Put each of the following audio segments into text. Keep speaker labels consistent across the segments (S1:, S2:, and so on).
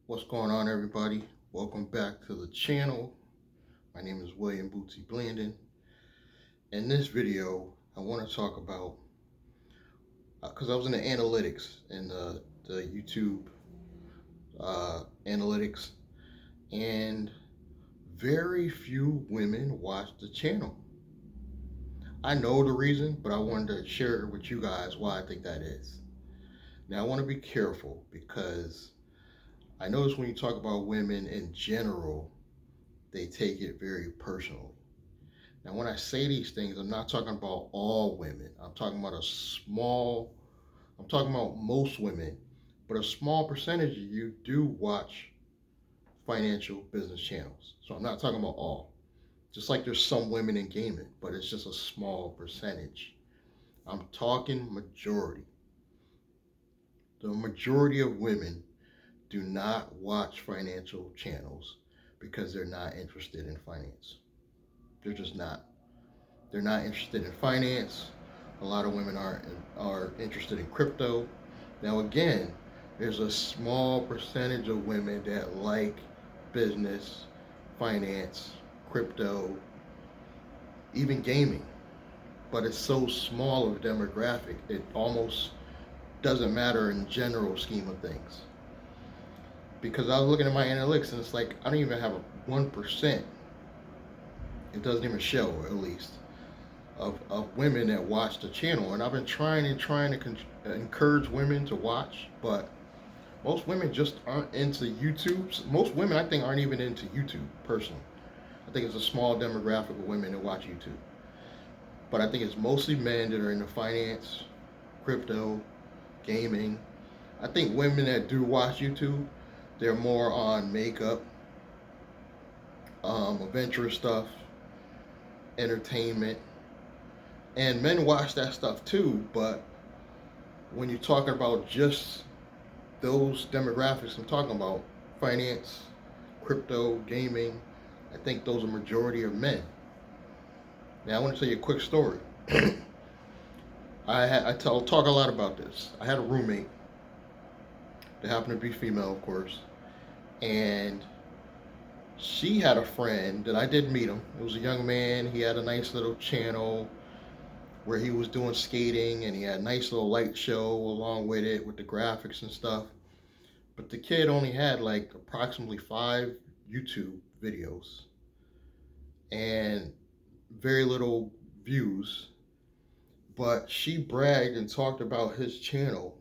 S1: What's going on, everybody? Welcome back to the channel. My name is William Bootsy Blandon. In this video, I want to talk about because I was in the analytics in the YouTube analytics, and very few women watch the channel. I know the reason, but I wanted to share with you guys why I think that is. Now, I want to be careful because I notice when you talk about women in general, they take it very personally. Now, when I say these things, I'm not talking about all women. I'm talking about I'm talking about most women, but a small percentage of you do watch financial business channels. So I'm not talking about all. Just like there's some women in gaming, but it's just a small percentage. I'm talking majority. The majority of women do not watch financial channels because they're not interested in finance. They're just not. They're not interested in finance. A lot of women are interested in crypto. Now again, there's a small percentage of women that like business, finance, crypto, even gaming. But it's so small of a demographic, it almost doesn't matter in the general scheme of things. Because I was looking at my analytics and it's like I don't even have a 1%. It doesn't even show, at least, of women that watch the channel. And I've been trying to encourage women to watch, but most women just aren't into YouTube. Most women, I think, aren't even into YouTube personally. I think it's a small demographic of women that watch YouTube. But I think it's mostly men that are into finance, crypto, gaming. I think women that do watch YouTube, they're more on makeup, adventurous stuff, entertainment. And men watch that stuff too, but when you're talking about just those demographics I'm talking about, finance, crypto, gaming, I think those are majority of men. Now I want to tell you a quick story. Talk a lot about this. I had a roommate that happened to be female, of course, and she had a friend that I did meet him. It was a young man. He had a nice little channel where he was doing skating, and he had a nice little light show along with it with the graphics and stuff. But the kid only had like approximately 5 YouTube videos and very little views. But she bragged and talked about his channel.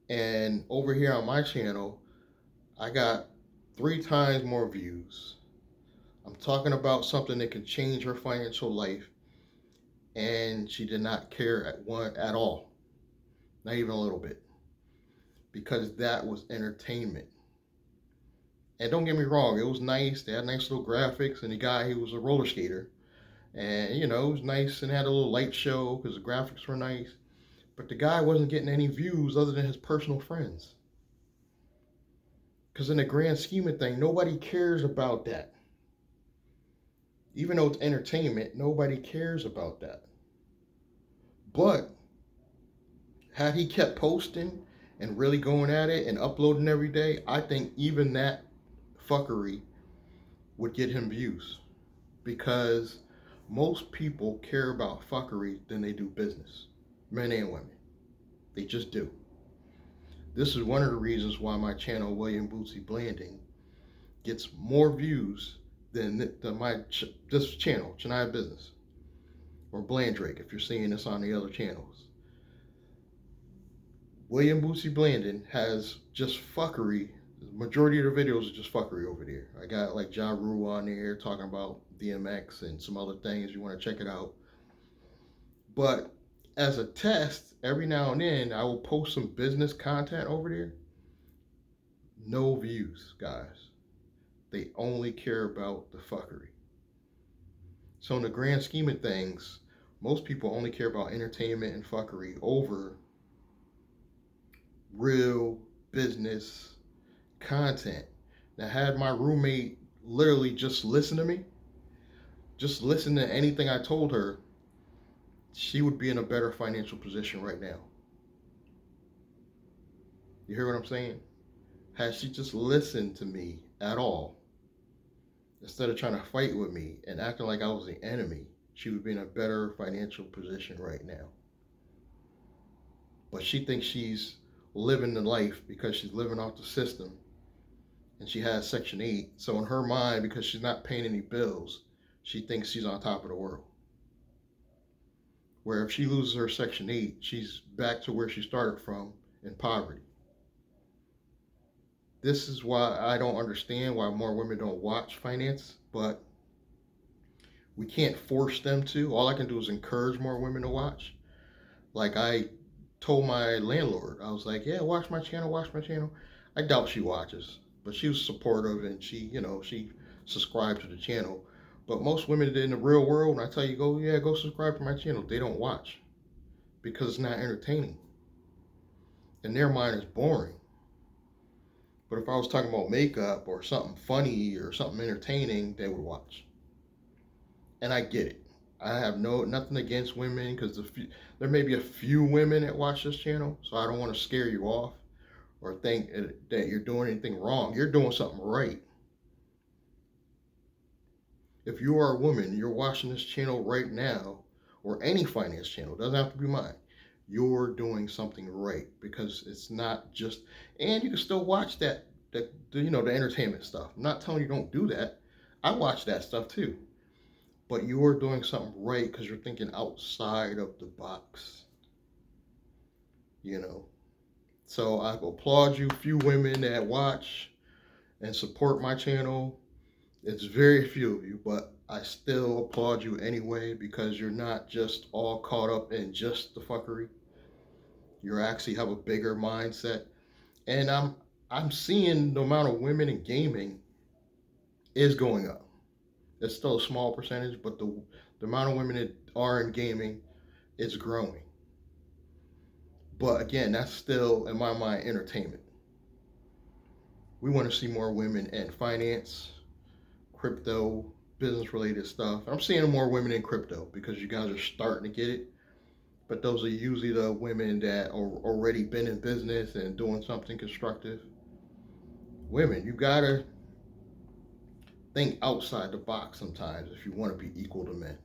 S1: And over here on my channel, I got 3 times more views. I'm talking about something that can change her financial life, and she did not care at all, not even a little bit, because that was entertainment. And don't get me wrong, it was nice. They had nice little graphics, and the guy, he was a roller skater, and it was nice and had a little light show because the graphics were nice. But the guy wasn't getting any views other than his personal friends. Because in the grand scheme of things, nobody cares about that. Even though it's entertainment, nobody cares about that. But had he kept posting and really going at it and uploading every day, I think even that fuckery would get him views. Because most people care about fuckery than they do business, men and women. They just do. This is one of the reasons why my channel, William Bootsy Blanding, gets more views than this channel, Chennai Business, or Blandrake, if you're seeing this on the other channels. William Bootsy Blandon has just fuckery. The majority of the videos are just fuckery over there. I got like Ja Rule on there talking about DMX and some other things. You want to check it out. But as a test, every now and then, I will post some business content over there. No views, guys. They only care about the fuckery. So in the grand scheme of things, most people only care about entertainment and fuckery over real business content. Now, had my roommate literally just listen to me, just listen to anything I told her, she would be in a better financial position right now. You hear what I'm saying? Had she just listened to me at all, instead of trying to fight with me and acting like I was the enemy, she would be in a better financial position right now. But she thinks she's living the life because she's living off the system and she has Section 8. So in her mind, because she's not paying any bills, she thinks she's on top of the world. Where if she loses her Section 8, she's back to where she started from in poverty. This is why I don't understand why more women don't watch finance, but we can't force them to. All I can do is encourage more women to watch. Like I told my landlord, I was like, yeah, watch my channel, watch my channel. I doubt she watches, but she was supportive and she subscribed to the channel. But most women in the real world, when I tell you, go subscribe to my channel, they don't watch because it's not entertaining. In their mind, it's boring. But if I was talking about makeup or something funny or something entertaining, they would watch. And I get it. I have nothing against women because there may be a few women that watch this channel, so I don't want to scare you off or think that you're doing anything wrong. You're doing something right. If you are a woman, you're watching this channel right now, or any finance channel, doesn't have to be mine, you're doing something right because it's not just, and you can still watch the entertainment stuff. I'm not telling you don't do that. I watch that stuff too. But you're doing something right because you're thinking outside of the box. So I applaud you, few women that watch and support my channel. It's very few of you, but I still applaud you anyway because you're not just all caught up in just the fuckery. You actually have a bigger mindset. And I'm seeing the amount of women in gaming is going up. It's still a small percentage, but the amount of women that are in gaming is growing. But again, that's still, in my mind, entertainment. We want to see more women in finance, crypto, business related stuff. I'm seeing more women in crypto because you guys are starting to get it. But those are usually the women that are already been in business and doing something constructive. Women, you gotta think outside the box sometimes if you want to be equal to men.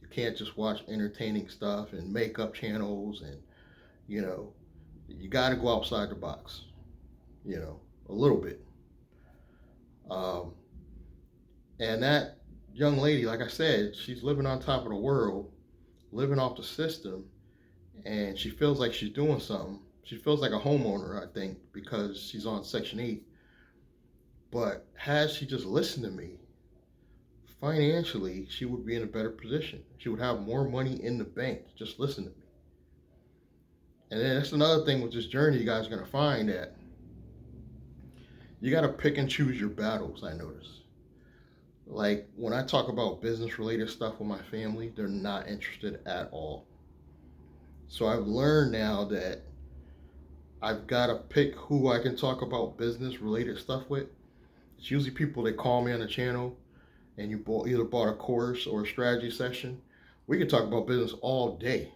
S1: You can't just watch entertaining stuff and makeup channels and you got to go outside the box, a little bit. Um, and that young lady, like I said, she's living on top of the world, living off the system, and she feels like she's doing something. She feels like a homeowner, I think, because she's on Section 8. But had she just listened to me, financially, she would be in a better position. She would have more money in the bank. Just listen to me. And then that's another thing with this journey you guys are going to find that you got to pick and choose your battles, I notice. Like when I talk about business related stuff with my family, they're not interested at all. So I've learned now that I've got to pick who I can talk about business related stuff with. It's usually people that call me on the channel and you either bought a course or a strategy session. We can talk about business all day.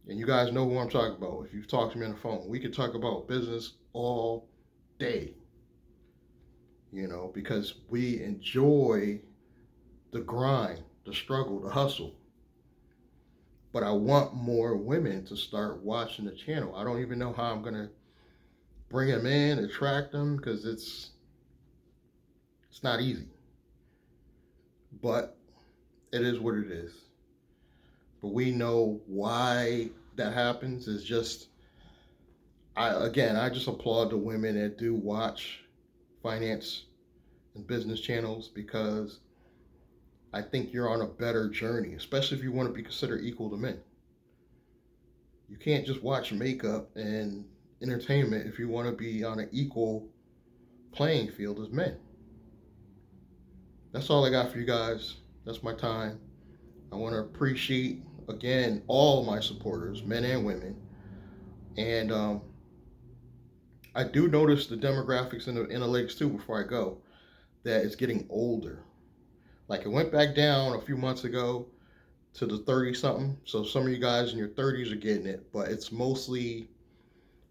S1: And you guys know who I'm talking about. If you've talked to me on the phone, we could talk about business all day. Because we enjoy the grind, the struggle, the hustle. But I want more women to start watching the channel. I don't even know how I'm going to bring them in, attract them, because it's not easy. But it is what it is. But we know why that happens is just, I just applaud the women that do watch finance and business channels because I think you're on a better journey, especially if you want to be considered equal to men. You can't just watch makeup and entertainment if you want to be on an equal playing field as men. That's all I got for you guys. That's my time. I want to appreciate, again, all my supporters, men and women. And I do notice the demographics in the analytics too before I go, that it's getting older. Like it went back down a few months ago to the 30 something. So some of you guys in your 30s are getting it, but it's mostly,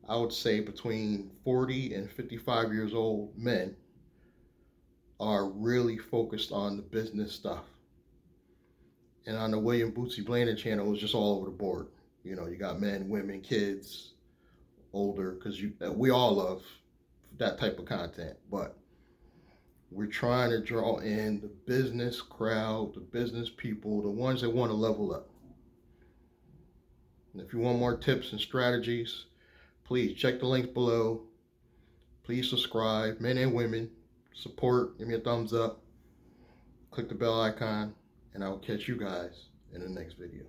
S1: I would say between 40 and 55 years old men are really focused on the business stuff. And on the William Bootsy Blandon channel, it's just all over the board. You know, you got men, women, kids, older, because we all love that type of content. But we're trying to draw in the business crowd, the business people, the ones that want to level up. And if you want more tips and strategies, please check the links below. Please subscribe, men and women. Support, give me a thumbs up. Click the bell icon, and I will catch you guys in the next video.